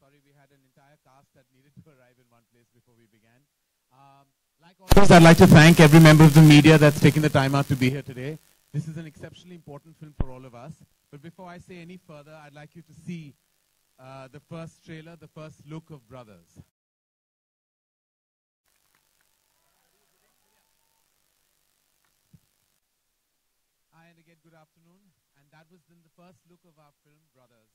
sorry, we had an entire cast that needed to arrive in one place before we began. Like always, I'd like to thank every member of the media that's taken the time out to be here today. This is an exceptionally important film for all of us. But before I say any further, I'd like you to see the first trailer, the first look of Brothers. Hi, and again, good afternoon. And that was then the first look of our film, Brothers.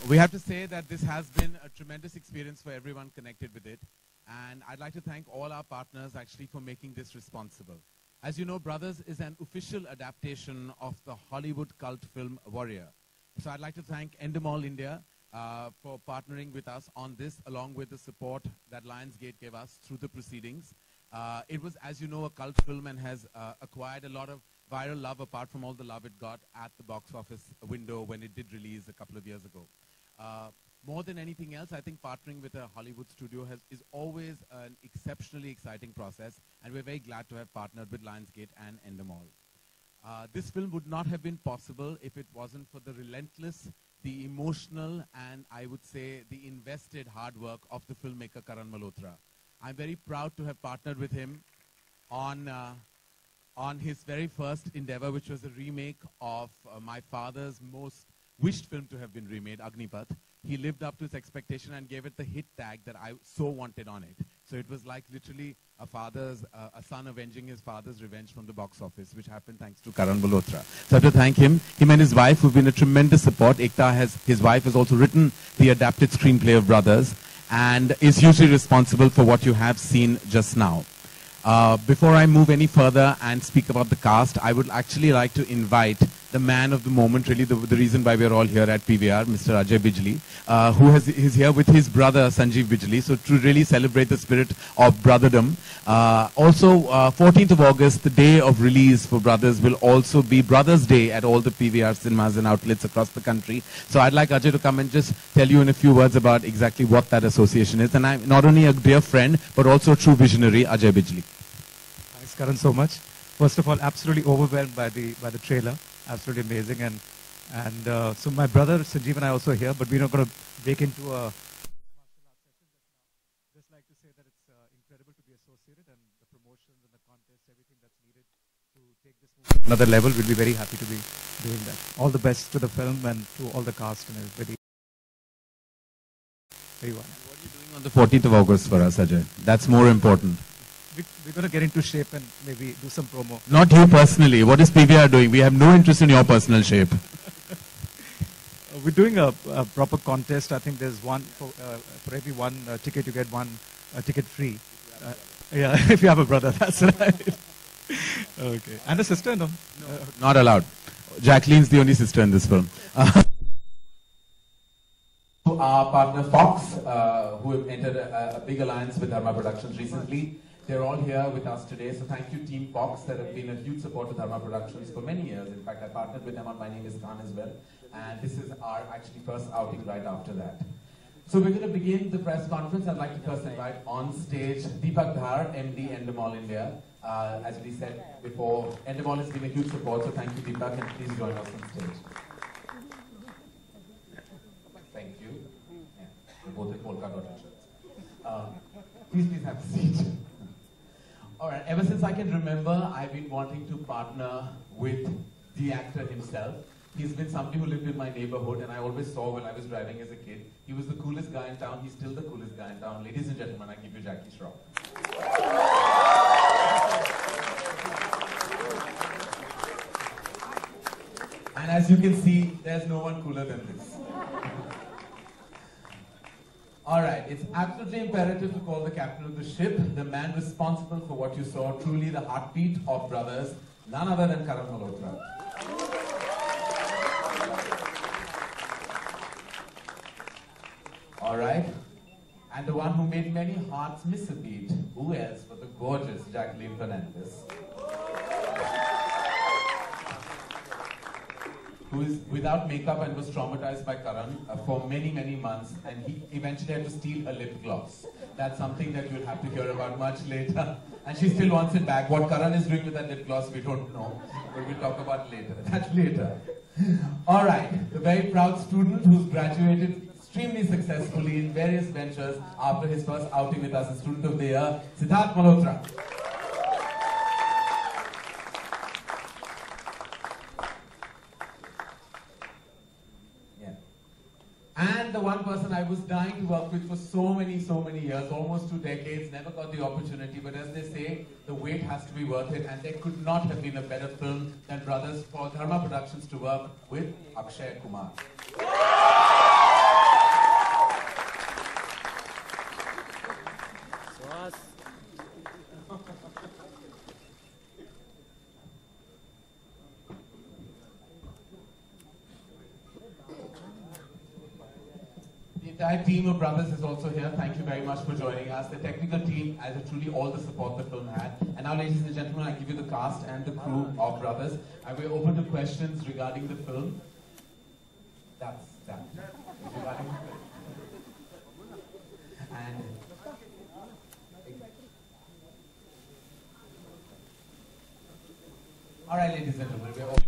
We have to say that this has been a tremendous experience for everyone connected with it. And I'd like to thank all our partners actually for making this responsible. As you know, Brothers is an official adaptation of the Hollywood cult film Warrior. So I'd like to thank Endemol India for partnering with us on this, along with the support that Lionsgate gave us through the proceedings. It was, as you know, a cult film and has acquired a lot of viral love apart from all the love it got at the box office window when it did release a couple of years ago. More than anything else, I think partnering with a Hollywood studio is always an exceptionally exciting process, and we're very glad to have partnered with Lionsgate and Endemol. This film would not have been possible if it wasn't for the relentless, the emotional, and I would say the invested hard work of the filmmaker Karan Malhotra. I'm very proud to have partnered with him on his very first endeavor, which was a remake of my father's most wished film to have been remade, Agnipath. He lived up to his expectation and gave it the hit tag that I so wanted on it. So it was like literally a son avenging his father's revenge from the box office, which happened thanks to Karan Malhotra. So I have to thank him and his wife, who've been a tremendous support. His wife has also written the adapted screenplay of Brothers and is hugely responsible for what you have seen just now. Before I move any further and speak about the cast, I would actually like to invite the man of the moment, really the reason why we're all here at PVR, Mr. Ajay Bijli, who is here with his brother Sanjeev Bijli, so to really celebrate the spirit of brotherdom. Also, 14th of August, the day of release for Brothers, will also be Brothers Day at all the PVR cinemas and outlets across the country. So I'd like Ajay to come and just tell you in a few words about exactly what that association is. And I'm not only a dear friend, but also a true visionary, Ajay Bijli. Thanks, Karan, so much. First of all, absolutely overwhelmed by the trailer. Absolutely amazing. And so my brother Sanjeev and I are also here, but we're not going to break into a martial arts session just now. Just like to say that it's incredible to be associated, and the promotions and the contests, everything that's needed to take this movie to another level. We'll be very happy to be doing that. All the best to the film and to all the cast and everybody. Everyone. And what are you doing on the 14th of August for us, Ajay? That's more important. We're going to get into shape and maybe do some promo. Not you personally. What is PVR doing? We have no interest in your personal shape. We're doing a proper contest. I think there's one for every one ticket you get one ticket free. Yeah, if you have a brother, that's right. Okay. And a sister, no? Not allowed. Jacqueline's the only sister in this film. Our partner Fox, who have entered a big alliance with Dharma Productions recently. They're all here with us today, so thank you Team Fox that have been a huge support to Dharma Productions for many years. In fact, I partnered with them on My Name is Khan as well, and this is our actually first outing right after that. So we're going to begin the press conference. I'd like to first invite on stage Deepak Dhar, MD Endemol India. As we said before, Endemol has been a huge support, so thank you Deepak, and please join us on stage. Thank you. Yeah, both in polka dot shirts. Please have a seat. All right, ever since I can remember, I've been wanting to partner with the actor himself. He's been somebody who lived in my neighborhood, and I always saw when I was driving as a kid. He was the coolest guy in town. He's still the coolest guy in town. Ladies and gentlemen, I give you Jackie Shroff. And as you can see, there's no one cooler than this. All right, it's absolutely imperative to call the captain of the ship, the man responsible for what you saw, truly the heartbeat of Brothers, none other than Karan Malhotra. All right, and the one who made many hearts miss a beat, who else but the gorgeous Jacqueline Fernandez, who is without makeup and was traumatized by Karan for many, many months, and he eventually had to steal a lip gloss. That's something that you'll have to hear about much later. And she still wants it back. What Karan is doing with that lip gloss, we don't know. But we'll talk about later. That's later. All right, the very proud student who's graduated extremely successfully in various ventures after his first outing with us as Student of the Year, Siddharth Malhotra. And the one person I was dying to work with for so many years, almost 2 decades, never got the opportunity. But as they say, the wait has to be worth it. And there could not have been a better film than Brothers for Dharma Productions to work with Akshay Kumar. The entire team of Brothers is also here. Thank you very much for joining us. The technical team has truly all the support the film had. And now, ladies and gentlemen, I give you the cast and the crew of Brothers. And we're open to questions regarding the film. That's that. Regarding and all right, ladies and gentlemen, we're open.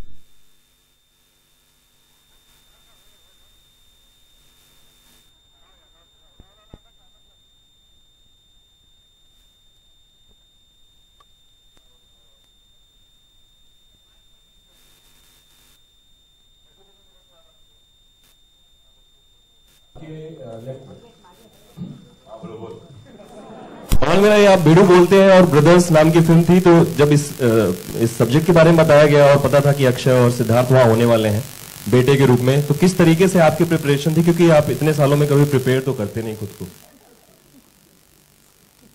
कमाल मेरा ये आप बेडू बोलते हैं और brothers नाम की film थी, तो जब इस सब्जेक्ट के बारे में बताया गया और पता था कि अक्षय और सिद्धार्थ वहां होने वाले हैं बेटे के रूप में, तो किस तरीके से आपकी प्रिपरेशन थी, क्योंकि आप इतने सालों में कभी प्रिपेयर तो करते नहीं खुद को?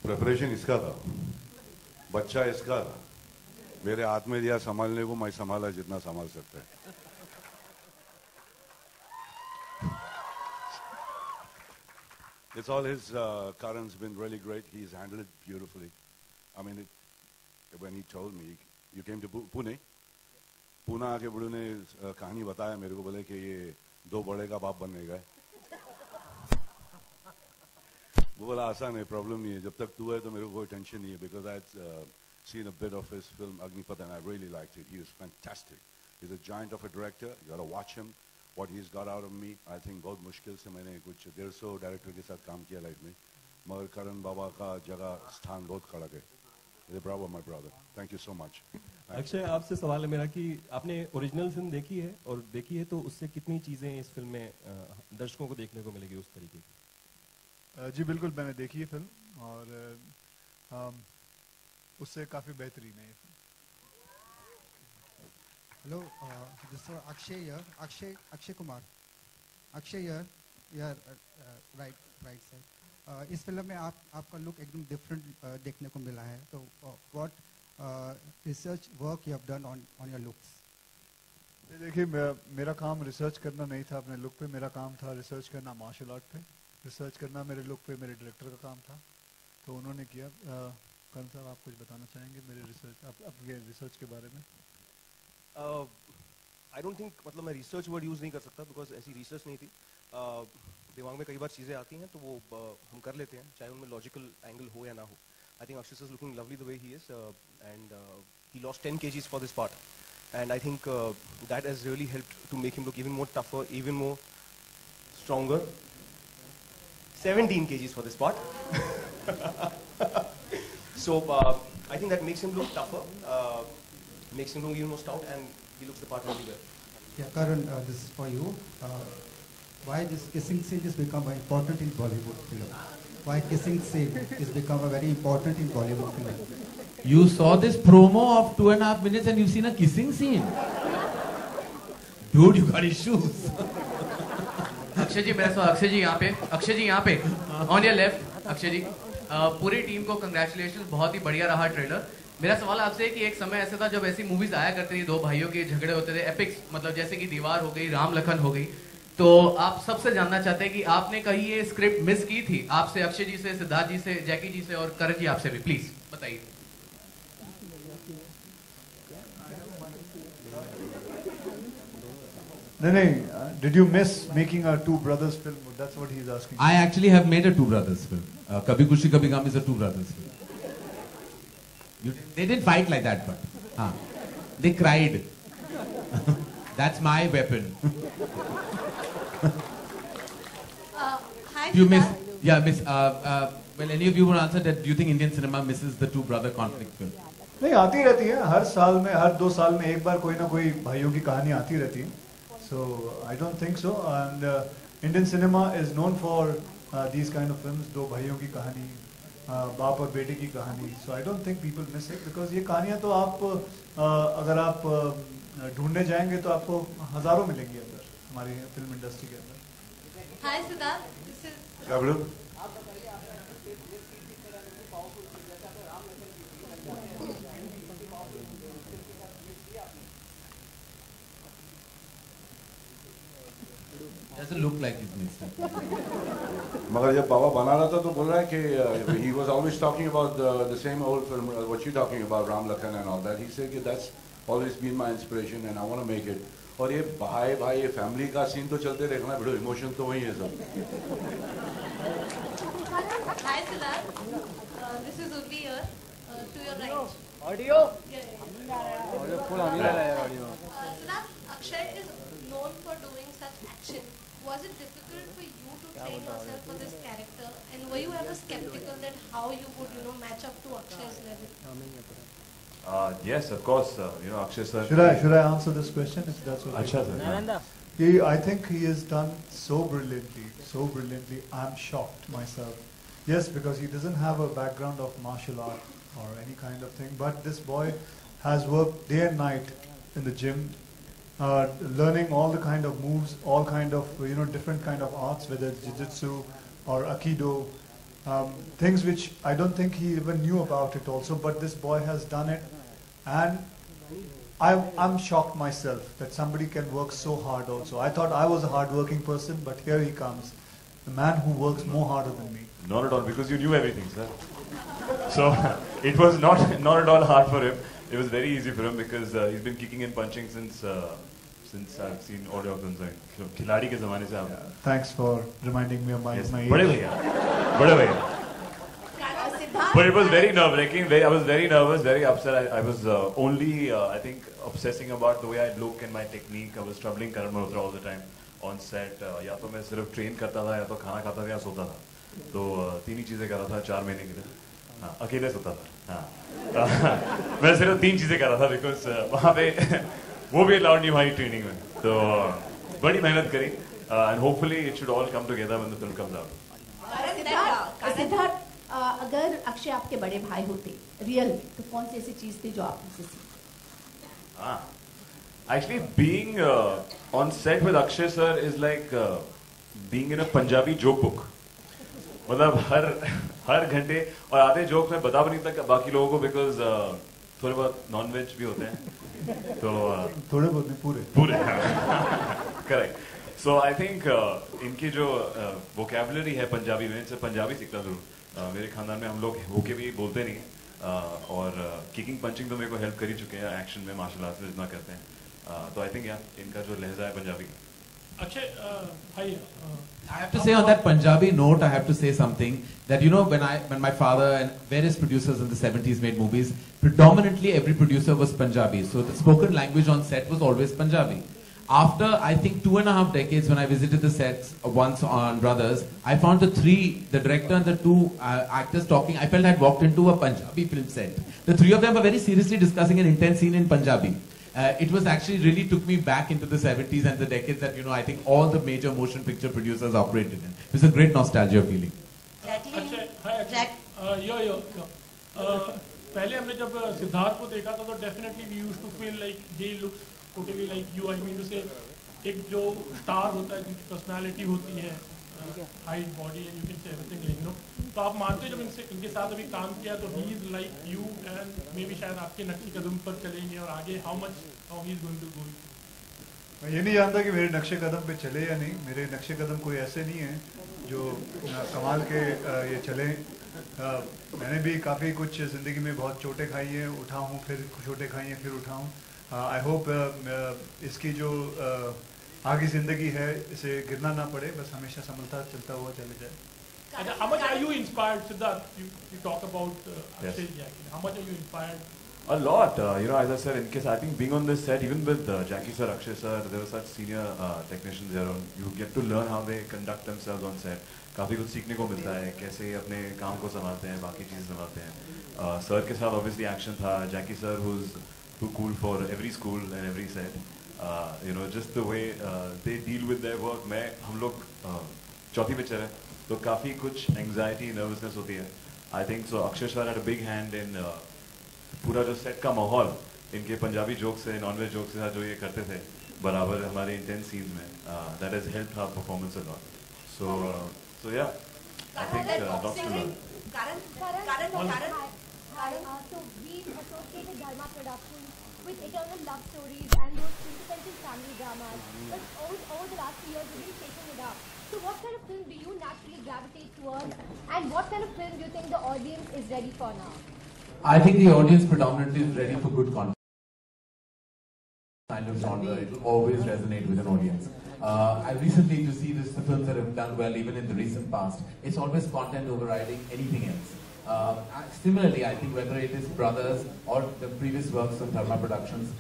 प्रिपरेशन इसका था, बच्चा इसका था, मेरे हाथ में दिया संभालने को, मैं संभाला जितना संभाल सकता है. It's all his. Karan's been really great. He's handled it beautifully. I mean, when he told me, you came to Pune. Pune आके बुढ़ू ने कहानी बताया मेरे को, बोले कि ये 2 बड़े का बाप बनने का है. वो बोला आसान है, प्रॉब्लम नहीं है, जब तक तू है तो मेरे को कोई टेंशन नहीं है. Because I had seen a bit of his film Agnipath and I really liked it. He was fantastic. He's a giant of a director. You got to watch him. What he's got out of me, I think बहुत मुश्किल से मैंने कुछ 150 director के साथ काम किया life में, मगर करण बाबा का जगह स्थान बहुत कड़क है. Bravo my brother, thank you so much. Akshay, आपसे सवाल है मेरा कि आपने ओरिजिनल फिल्म देखी है, और देखी है तो उससे कितनी चीजें इस फिल्म में दर्शकों को देखने को मिलेगी उस तरीके की? जी बिल्कुल, मैंने देखी है फिल्म और उससे काफी बेहतरीन है. Hello, this is Akshay here. Akshay Kumar. Akshay here. Yeah, right sir. इस फिल्म में आपका लुक एकदम डिफरेंट देखने को मिला है. तो what research work you have done on your looks? देखिए, मेरा काम रिसर्च करना नहीं था अपने लुक पे. मेरा काम था रिसर्च करना मार्शल आर्ट पे. रिसर्च करना मेरे लुक पे मेरे डायरेक्टर का काम था, तो उन्होंने किया. करण साहब, आप कुछ बताना चाहेंगे मेरे रिसर्च, आपके रिसर्च के बारे में? आई डोंट थिंक, मतलब मैं रिसर्च वर्ड यूज नहीं कर सकता, बिकॉज ऐसी रिसर्च नहीं थी. दिमाग में कई बार चीजें आती हैं तो वो हम कर लेते हैं, चाहे उनमें लॉजिकल एंगल हो या ना हो. I think Akshay is looking lovely the way he is, and he lost 10 kgs for this part, and I think that has really helped to make him look even more tougher, even more stronger. 17 kgs for this part. So I think that makes him look tougher, makes him look even more stout, and he looks the part really well. Yeah, Karan, this is for you. Why this kissing scene has become very important in Bollywood film? Why kissing scene has become a very important in Bollywood film? You saw this promo of 2.5 minutes and you've seen a kissing scene? Dude, you got issues. Akshay ji, मेरा सवाल, अक्षय जी यहाँ पे, on your left, Akshay जी. पूरी team को congratulation, बहुत ही बढ़िया रहा trailer. मेरा सवाल आपसे है कि एक समय ऐसा था जब ऐसी मूवीज आया करती थी, 2 भाइयों के झगड़े होते थे, एपिक्स, मतलब जैसे कि दीवार हो गई, राम लखन हो गई. तो आप सबसे जानना चाहते हैं कि आपने कहीं ये स्क्रिप्ट मिस की थी? आपसे, अक्षय जी से, सिद्धार्थ जी से, जैकी जी से और करण जी आपसे भी प्लीज बताइए. नहीं, did you miss making a 2 brothers film? That's what he's asking. I actually have made a 2 brothers film. Kabhi Khushi Kabhi Gham is a 2 brothers film. They didn't fight like that, but they cried. That's my weapon. do you miss? Yeah, miss. Well, any of you want to answer that? Do you think Indian cinema misses the two brother conflict film? नहीं, आती रहती है हर साल में, हर 2 साल में एक बार कोई ना कोई भाइयों की कहानी आती रहती है. So I don't think so. And Indian cinema is known for these kind of films. दो भाइयों की कहानी, बाप और बेटे की कहानी. So I don't think people miss it because ये कहानियाँ तो आप अगर आप ढूंढने जाएंगे तो आपको हजारों मिलेंगी अंदर हमारी फिल्म इंडस्ट्री के अंदर. Hi Siddharth, this is Gabriel? Doesn't look like he's mixed up. मगर जब बाबा बना रहा था तो बोल रहा है कि he was always talking about the same old film, what you talking about, Ram Lakhan and all that. He said कि that's always been my inspiration and I want to make it. और ये भाई भाई ये family का scene तो चलते रहेगा, बड़े इमोशन तो वही है सब. Hi Siddharth, this is Urvi here, to your right. Audio? Yeah. Audio full audio. Siddharth, Akshay is known for doing such action. Was it difficult for you to train yourself for this character? And were you ever skeptical that how you would, match up to Akshay's level? Yes, of course. Akshay sir. Should I answer this question if that's okay? Acha sir. I think he has done so brilliantly. I'm shocked myself. Yes, because he doesn't have a background of martial art or any kind of thing, but this boy has worked day and night in the gym, learning all the kind of moves, all kind of different kind of arts, whether it's jiu-jitsu or aikido, things which I don't think he even knew about it also, but this boy has done it, and I'm shocked myself that somebody can work so hard also. I thought I was a hard-working person, but here he comes, the man who works more harder than me. Not at all, because you knew everything, sir. So it was not at all hard for him. It was very easy for him because he's been kicking and punching since I've seen audio films. Khiladi ke zamane se aap. Thanks for reminding me of my age. Bade bhaiya. But it was very nerve-wracking. I was very nervous, very upset. I was only, I think, obsessing about the way I look and my technique. I was troubling Karan Malhotra all the time on set. या तो मैं सिर्फ train करता था, या तो खाना खाता था, या सोता था. तो तीन ही चीजें कर रहा था 4 महीने के लिए. हाँ, अकेले सोता था. हाँ. मैं सिर्फ 3 चीजें कर रहा था because वहाँ पे वो भी allowed नहीं हमारी ट्रेनिंग में. तो बड़ी मेहनत करी and hopefully it should all come together when the film comes out. Siddharth, अगर अक्षय आपके बड़े भाई होते रियल में तो कौन सी ऐसी चीज थी जो आपने सीखी? Actually, being on set with Akshay sir is like being in a Punjabi joke book. मतलब हर घंटे और आधे जोक मैं बता भी नहीं सकता बाकी लोगों को because थोड़े बहुत नॉन वेज भी होते हैं तो थोड़े बहुत नहीं पूरे करेक्ट. सो आई थिंक इनकी जो वोकैबुलरी है पंजाबी में, इनसे पंजाबी सीखता जरूर. मेरे खानदान में हम लोग होके भी बोलते नहीं हैं और किकिंग पंचिंग तो मेरे को हेल्प कर ही चुके हैं एक्शन में, मार्शल आर्ट्स में जितना करते हैं. तो आई थिंक इनका जो लहजा है Punjabi. Akshay, I have to say on that Punjabi note, I have to say something that when my father and various producers in the 70s made movies, predominantly every producer was Punjabi, so the spoken language on set was always Punjabi. After I think 2.5 decades, when I visited the sets once on Brothers, I found the director and the 2 actors talking. I felt I had walked into a Punjabi film set. The 3 of them were very seriously discussing an intense scene in Punjabi. It was actually really took me back into the 70s and the decades that I think all the major motion picture producers operated in. It was a great nostalgia feeling. Akshay, hi Akshay. पहले हमने जब सिद्धार्थ को देखा था तो definitely we used to feel like he looks totally like you. I mean to say एक जो star होता है जिनकी पर्सनालिटी होती है, height, body and you can say everything तो आप मानते हो जब इनके साथ अभी काम किया तो he is like you and maybe शायद आपके नक्शे कदम पर चलेंगे और आगे how he is going to go. मैं ये नहीं जानता कि मेरे नक्शे कदम पे चले या नहीं. मेरे नक्शे कदम कोई ऐसे नहीं है जो कमाल के ये चले. मैंने भी काफ़ी कुछ ज़िंदगी में बहुत चोटें खाई हैं, उठा हूँ, फिर चोटें खाई हैं, फिर उठा हूँ. आई होप इसकी जो आगे ज़िंदगी है इसे गिरना ना पड़े, बस हमेशा संभलता चलता हुआ चले जाए. How much are you inspired, Siddharth? You talk about Akshay. How much are you inspired? A lot, as I said, in case I think being on this set, even with Jackie sir, Akshay sir, there were such senior technicians there. You get to learn how they conduct themselves on set. काफ़ी कुछ सीखने को मिलता है, कैसे अपने काम को संभालते हैं, बाकी चीज़ें संभालते हैं। सर के साथ ऑब्वियसली एक्शन था, Jackie sir who's too cool for every school and every set, you know, just the way they deal with their work। हम लोग चौथी पिक्चर है तो काफ़ी कुछ एंग्जाइटी नर्वसनेस होती है। I think so Akshay sir had a big hand in पूरा जो सेट का माहौल, इनके पंजाबी जोक से, नॉनवेज जोक से जो ये करते थे बराबर हमारे इंटेंस सीन्स में, that has helped our performance a lot. So yeah, I think lots to learn. Karan, so we associated Dharma Productions with eternal love stories and those quintessential family dramas. But over the last few years, we've been shaking it up. So what kind of film do you naturally gravitate towards, and what kind of film do you think the audience is ready for now? I think the audience predominantly is ready for good content. Kind of genre, it will always resonate with an audience. I recently, to see the films that have done well, even in the recent past, it's always content overriding anything else. Similarly, I think whether it is Brothers or the previous works of Dharma Productions,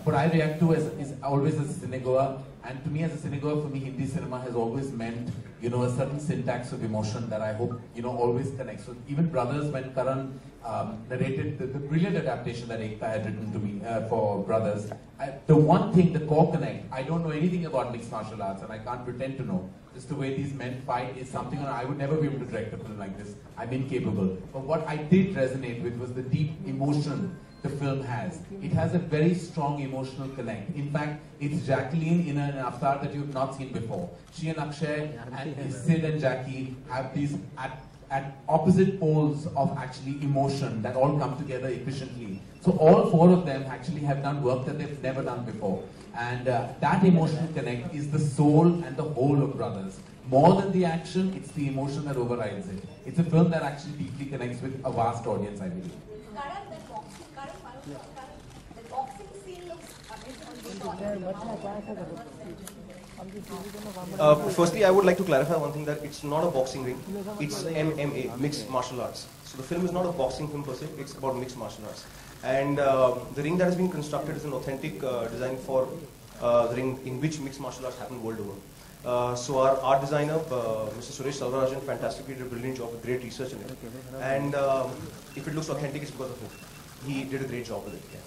what I react to is always as a cinegoer, and to me as a cinegoer, for me Hindi cinema has always meant, you know, a certain syntax of emotion that I hope, you know, always connects. So even Brothers, when Karan narrated the brilliant adaptation that Ekta had written to me for Brothers, the one thing, the core connect, I don't know anything about mixed martial arts and I can't pretend to know. Just the way these men fight is something, I would never be able to direct a film like this. I'm incapable. But what I did resonate with was the deep emotion the film has. It has a very strong emotional connect. In fact, it's Jacqueline in an avatar that you've not seen before. She and Akshay and Sid and Jackie have these at opposite poles of actually emotion that all come together efficiently. So all four of them actually have done work that they've never done before. And that emotional connect is the soul and the whole of Brothers. More than the action, it's the emotion that overrides it. It's a film that actually deeply connects with a vast audience, I believe. The boxing scene looks Firstly, I would like to clarify one thing, that it's not a boxing ring, it's MMA, mixed martial arts. So the film is not a boxing film per se, it's about mixed martial arts. And the ring that has been constructed is an authentic design for the ring in which mixed martial arts happen world over. So our art designer, Mr. Suresh Salvarajan, fantastically did a brilliant job with great research in it. And if it looks authentic, it's because of him. He did a great job with it. Yeah.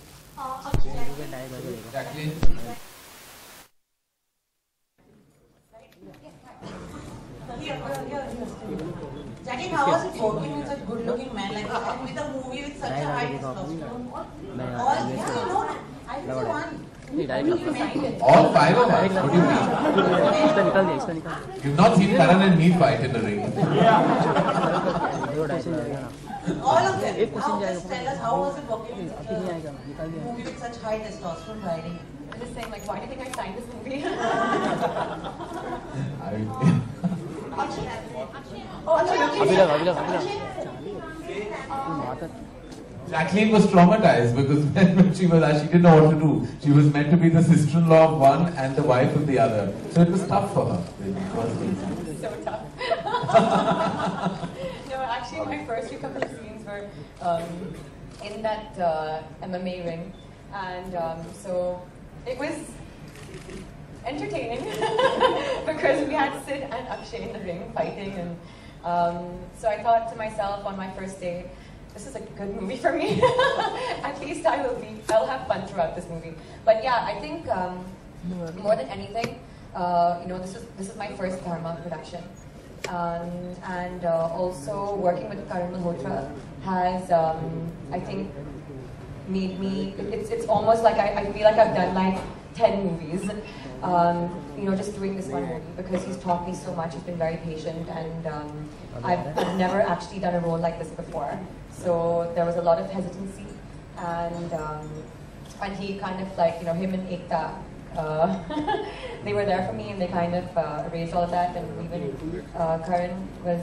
Jackie, how was it working with such good-looking man like that, and with a movie with such a high testosterone? I just one. All five of us? What do you mean? You've not seen Karan and me fight in the ring. All of them. Now just tell us, how was it working with such a movie with such high testosterone riding? I'm just saying, like, why do you think I signed this movie? Jacqueline was traumatized because when she was asked, she didn't know what to do. She was meant to be the sister-in-law of one and the wife of the other. So it was tough for her. So tough. No, actually my first few couple of scenes were in that MMA ring, and so it was entertaining because we had Sid and Akshay in the ring fighting, and so I thought to myself on my first day, this is a good movie for me. At least I'll have fun throughout this movie. But yeah, I think more than anything, you know, this is my first Dharma production, and also working with Karan Malhotra has, I think, made me. It's almost like I feel like I've done like 10 movies. You know, just doing this one movie, because he's taught me so much. He's been very patient, and I've never actually done a role like this before. So there was a lot of hesitancy, and he kind of, like, you know, him and Ekta, they were there for me, and they kind of arranged all of that, and even Karan was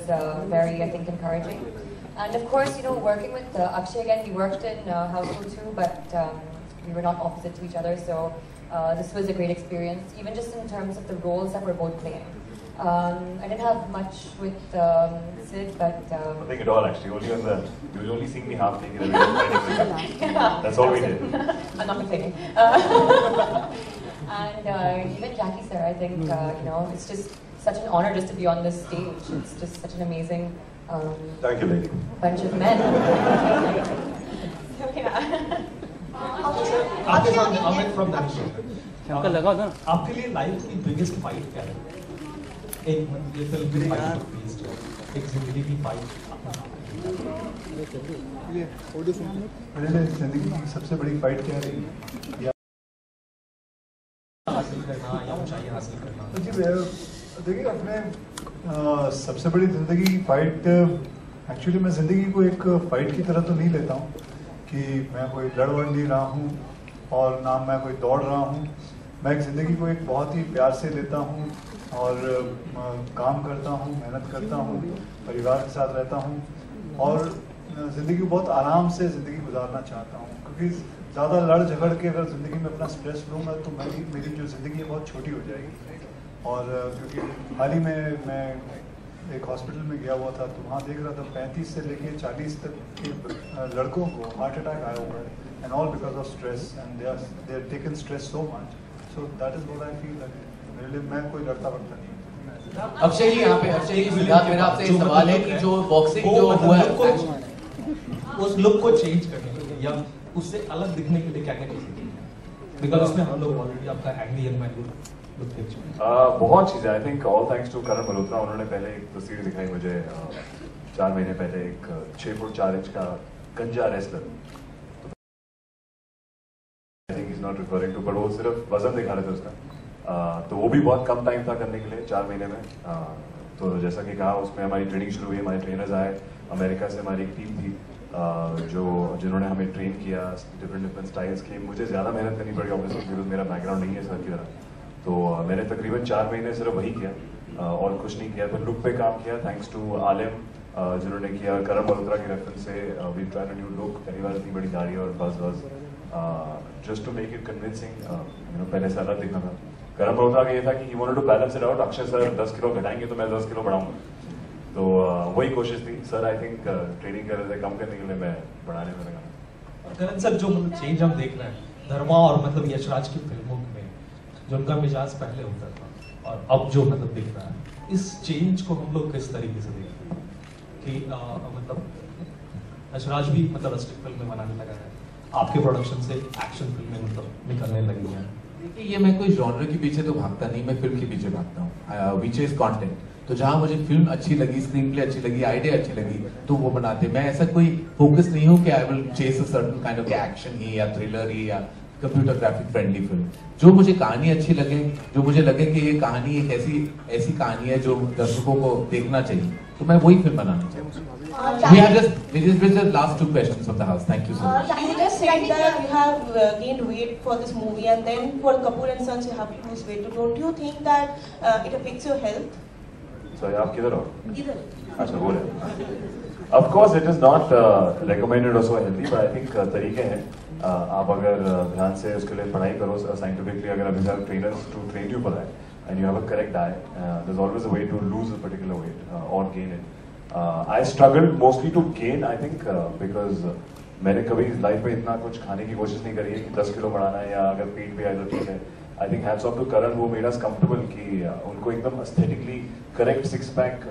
very, I think, encouraging. And of course, you know, working with Akshay again, we worked in Houseful too, but we were not opposite to each other, so this was a great experience, even just in terms of the roles that we're both playing. I didn't have much with Sid, but... Nothing at all, actually. Only you will only see me half naked every day. Yeah, that's all we did. I'm not complaining. And even Jackie sir, I think, you know, it's just such an honor just to be on this stage. It's just such an amazing Thank you, lady. bunch of men. आपके साथ Amit from the आपके लिए life की biggest fight क्या है? एक ये film की फाइट, एक जिंदगी की फाइट। मेरे लिए जिंदगी की सबसे बड़ी फाइट क्या रही? हासिल करना या ऊंचाई हासिल करना। जी देखिए, अपने सबसे बड़ी जिंदगी की फाइट, एक्चुअली मैं जिंदगी को एक फाइट की तरह तो नहीं लेता हूँ कि मैं कोई लड़ नहीं रहा हूँ और ना मैं कोई दौड़ रहा हूँ। मैं एक ज़िंदगी को एक बहुत ही प्यार से लेता हूँ और काम करता हूँ, मेहनत करता हूँ, परिवार के साथ रहता हूँ और ज़िंदगी को बहुत आराम से ज़िंदगी गुजारना चाहता हूँ। क्योंकि ज़्यादा लड़ झगड़ के अगर ज़िंदगी में अपना स्ट्रेस लूँगा तो मेरी जो ज़िंदगी है बहुत छोटी हो जाएगी। और क्योंकि हाल ही में मैं एक हॉस्पिटल में गया हुआ था तो वहाँ देख रहा था 35 से लेके 40 तक के लड़कों को हार्ट अटैक आया हुआ है, and all because of stress, and they are taken stress so much. So that is what I feel that मेरे लिए मैं कोई लड़ता पड़ता नहीं। अक्षय जी यहाँ पे, अक्षय जी सिद्धार्थ, मेरा आपसे एक सवाल है कि जो बॉक्सिंग जो हुआ है उस लुक को चेंज करने के लिए या उससे अलग दिखने के लिए क्या क्या चीजें? बिकॉज उसमें हम लोग ऑलरेडी आपका एंग्री यंग मैन लुक देख चुके हैं। बहुत चीजें, I think all thanks to Karan Malhotra. उन्होंने पहले एक तस्वीर दिखाई मुझे 4 महीने पहले, एक 6 फुट 4 इंच का गंजा wrestler. I think is not referring to, but वो सिर्फ वजन दिखा रहे थे उसका। तो वो भी बहुत कम टाइम था करने के लिए, 4 महीने में। तो जैसा कि कहा, उसमें हमारी ट्रेनिंग शुरू हुई, हमारे ट्रेनर्स आए, अमेरिका से हमारी एक टीम थी जिन्होंने हमें ट्रेन किया, डिफरेंट स्टाइल्स की। मुझे ज़्यादा मेहनत करनी पड़ी ऑब्वियसली, बिकॉज मेरा बैकग्राउंड नहीं है सर की तरह। तो मैंने तकरीबन 4 महीने सिर्फ वही किया और कुछ नहीं किया। फिर लुक पे काम किया, थैंक्स टू आलिम जिन्होंने किया। करण मल्होत्रा की रेफरेंस से वी ट्राई न्यू लुक, पहली बार इतनी बड़ी दाढ़ी और बस just to make it convincing. पहले से अलग दिखना था। करण मल्होत्रा का ये था कि he wanted to balance it out. Akshay sir 10 kilo घटाएंगे तो मैं 10 किलो बढ़ाऊंगा, तो वही कोशिश थी। सर आई थिंक ट्रेनिंग कर रहे थे कम करने के लिए, मैं बढ़ाने में लगा। करण सर, जो चेंज हम देख रहे हैं धर्मा और यशराज की फिल्मों में, जो उनका मिजाज पहले होता था और अब जो दिख रहा है, इस चेंज को हम लोग किस तरीके से देखते हैं कि यशराज भी रस्टिक फिल्में बनाने लगा है, आपके प्रोडक्शन से एक्शन फिल्में निकलने लगी हैं। देखिए, ये मैं कोई जॉनर के पीछे तो भागता नहीं, मैं फिल्म के पीछे भागता हूँ। पीछे इज कंटेंट। तो जहाँ मुझे फिल्म अच्छी लगी, स्क्रीन प्ले अच्छी लगी, आइडिया अच्छी लगी, तो वो बनाते। मैं ऐसा कोई फोकस नहीं हूँ कि I will chase a certain kind of action ही या थ्रिलर ही या कंप्यूटर ग्राफिक फ्रेंडली फिल्म। जो मुझे कहानी अच्छी लगे, जो मुझे लगे कि ये कहानी एक ऐसी कहानी है जो दर्शकों को देखना चाहिए, तो मैं वही फिल्म बनाना चाहूँगा। We have just last 2 questions from the house. Thank you so much. You just said that you have gained weight for this movie, and then for Kapoor and Sons you have to lose weight. Don't you think that it affects your health? Sorry, आप किधर हो? Either. अच्छा, बोले। Of course, it is not recommended also healthy, but I think तरीके हैं। आप अगर ध्यान से उसके लिए पढ़ाई करो साइंटिफिकली, अगर आप have trainers to train you for that, and you have a correct diet, there's always a way to lose a particular weight or gain it. I struggled mostly to gain, I think, because मैंने कभी life में इतना कुछ खाने की कोशिश नहीं करी है कि 10 किलो बढ़ाना है, या अगर पेट भी आए तो ठीक है। I think hats off to Karan, who made us comfortable कि उनको एकदम aesthetically correct 6-pack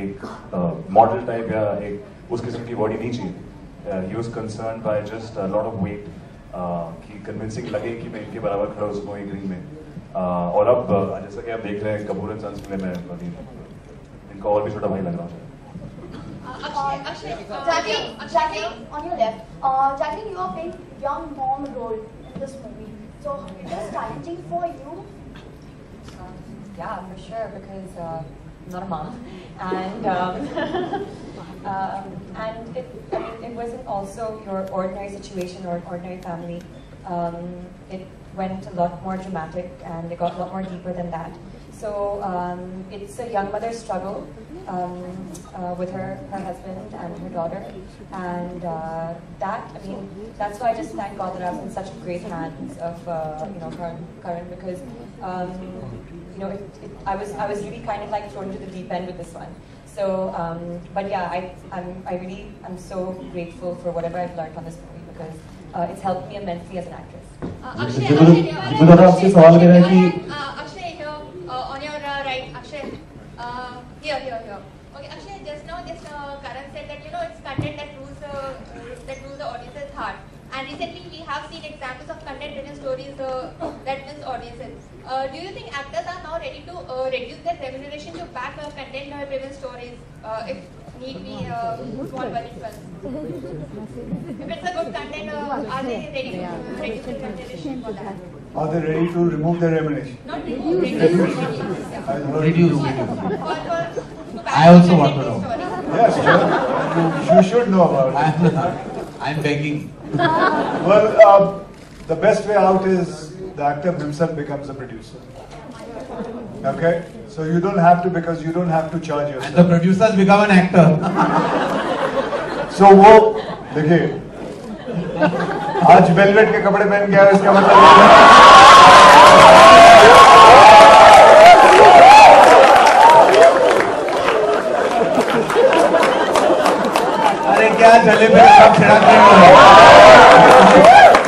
एक model type या एक उस किस्म की body नहीं चाहिए। He was concerned by just a lot of weight कि convincing लगे कि मैं इनके बराबर खड़ा हो सकूँ एक ring में। और अब जैसा कि आप देख रहे हैं कपूर एंड सन्स में, मैं इनका और भी छोटा भाई लग रहा हूँ। Jacqueline, on your left. Jacqueline, you are playing young mom role in this movie. So it is challenging for you? Yeah, for sure, because I'm not a mom, and it wasn't also your ordinary situation or ordinary family. It went a lot more dramatic, and it got a lot more deeper than that. So it's a young mother's struggle with her husband and her daughter, and that's why I just thank God that I was in such great hands of Karan, because I was really kind of like thrown into the deep end with this one. So but yeah, I'm so grateful for whatever I've learned on this movie, because it's helped me immensely as an actress. Akshay, on your right, Akshay. have seen examples of content-driven stories that wins audiences. Do you think actors are now ready to reduce their remuneration to back content-driven stories if need be small budget films? If it's a good content, are they ready to reduce their remuneration for that? Are they ready to remove their remuneration? Not reduce. Reduce. I also want to know. Yes, sure. You should know about it. I'm begging. Well, the best way out is the actor himself becomes a producer. Okay? So you don't have to, because you don't have to charge yourself. And the producers become an actor. So वो देखिए आज velvet के कपड़े पहन के आए इसका मतलब अरे क्या जले पे सब छिड़कते हो?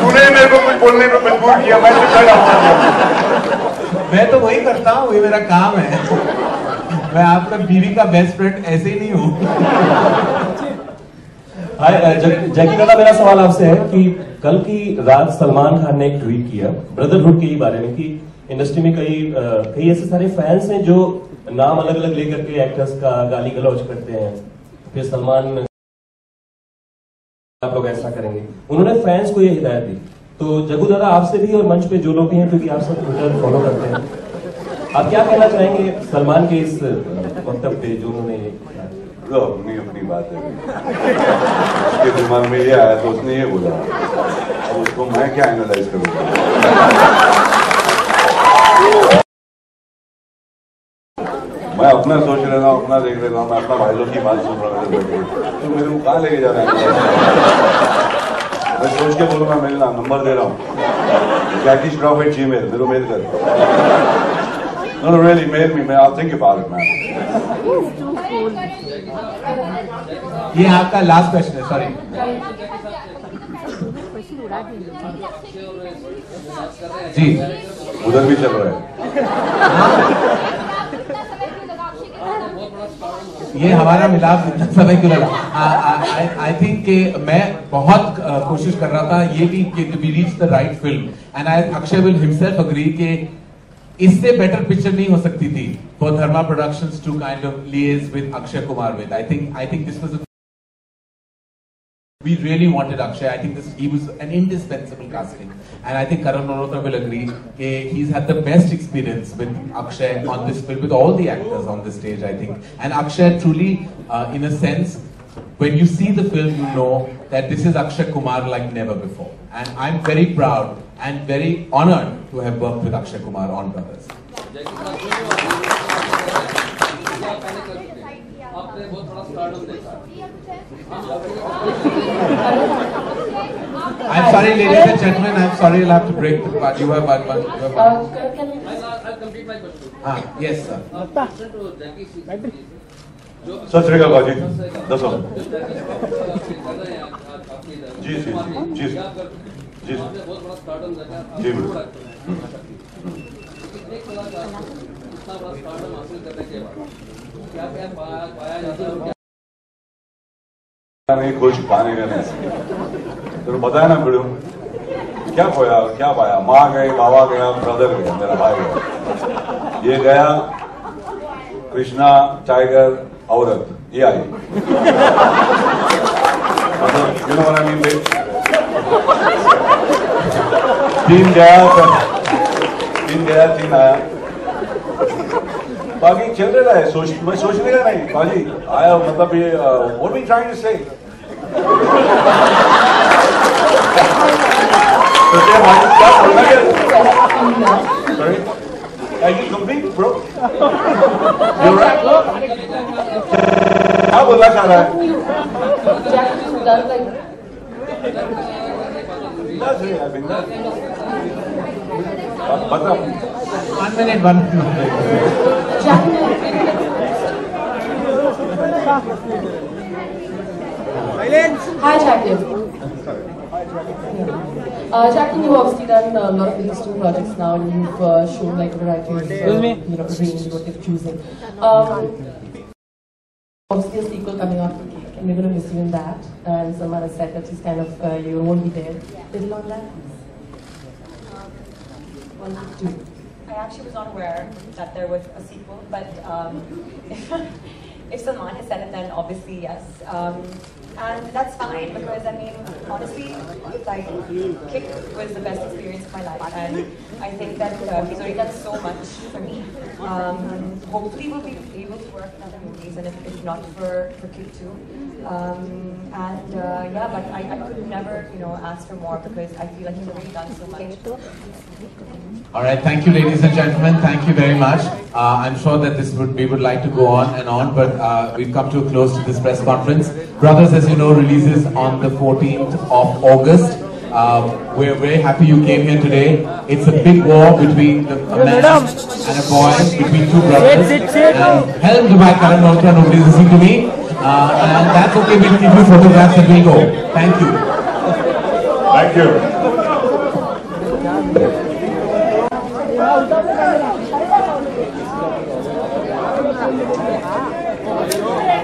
तूने मेरे को कुछ बोलने पे मजबूर किया, मैं चुप खड़ा हूँ। मैं तो वही करता हूँ, ये मेरा काम है। मैं आपका बीवी का बेस्ट फ्रेंड ऐसे ही नहीं हूँ। हाय जैकी दादा, मेरा सवाल आपसे है कि कल की रात सलमान खान ने एक ट्वीट किया ब्रदरहुड के बारे में कि इंडस्ट्री में कई ऐसे सारे फैंस हैं जो नाम अलग अलग लेकर के एक्टर्स का गाली गलौज करते हैं, फिर सलमान आप लोग ऐसा करेंगे। उन्होंने फैंस को ये हिदायत दी। तो जग्गू दादा, आपसे भी और मंच पे जो लोग भी हैं, क्योंकि आप सब ट्विटर फॉलो करते हैं, आप क्या कहना चाहेंगे सलमान के इस वक्तव्य पे जो उन्होंने अपनी बात है, उसके दिमाग में ये आया तो उसने ये बोला, अब उसको मैं क्या एनालाइज करूंगा? मैं अपना सोच रहा हूँ, अपना देख रहा हूँ, मैं अपना भाई लोग की बात सुन रहा हूँ, तो मेरे को कहाँ लेके जा रहा है? मैं सोच के बोलूँगा, मेल ना नंबर दे रहा हूँ, jackie@gmail, मेरे को मेल कर। No, really, mail me. I'll think about it, man. ये आपका लास्ट क्वेश्चन है, सॉरी। जी, उधर भी चल रहा है। ये हमारा मिलाप इतना समय क्यों लगा? आई थिंक कि मैं बहुत कोशिश कर रहा था ये भी कि we reach the right film, and Akshay will himself agree कि इससे बेटर पिक्चर नहीं हो सकती थी for Dharma Productions to kind of liaise with Akshay Kumar with. I think this was we really wanted Akshay. I think he was an indispensable casting, and I think Karan Malhotra will agree he's had the best experience with Akshay on this film, with all the actors on the stage, I think. And Akshay truly, in a sense, when you see the film, you know that this is Akshay Kumar like never before. And I'm very proud and very honored to have worked with Akshay Kumar on Brothers. I'm sorry, ladies and gentlemen. I'm sorry, I'll have to break the part. You have one. I'll complete my question. Yes, sir. सत श्री अकाल जी, दसो जी जी जी जी जी नहीं, कुछ पाने का नहीं, तो बताया ना वीडियो क्या खोया क्या पाया? माँ गई, बाबा गया, ब्रदर गया, मेरा भाई गया, ये गया, कृष्णा, टाइगर, औरत, ये आई। You know what I mean, babe? तीन गया, तीन आया, बाकी चल रहा है। मैं सोचने का नहीं, बाजी आया, मतलब ये what are we trying to say? क्या बोलना क्या? Sorry, are you complete, bro? You're right. क्या बोलना चाह रहा है? बता। 1 minute, 1 minute. Hi, Jackie. Jackie, you've obviously done a lot of Hindu projects now, and you've shown like a variety of range what they're choosing. Obviously, a sequel coming up. and we're going to miss you in that. And Salman has said that he's kind of, you won't be there. Little on that. 1, 2. I actually was not aware that there was a sequel, but if Salman has said it, then obviously yes. And that's fine, because I mean, honestly, like, Kick was the best experience of my life, and I think that he's already done so much for me. Hopefully we'll be able to work in other movies, and if not for Kick 2. Yeah, but I could never, ask for more, because I feel like he's already done so much. All right, thank you, ladies and gentlemen. Thank you very much. I'm sure that we would like to go on and on, but we've come to a close to this press conference. Brothers, as you know, releases on the 14th of August. We're very happy you came here today. It's a big war between a man and a boy, between two brothers. And helmed by Karan Malhotra, nobody's listening to me. And that's okay, we'll give you photographs and we'll go. Thank you. Thank you. Thank you.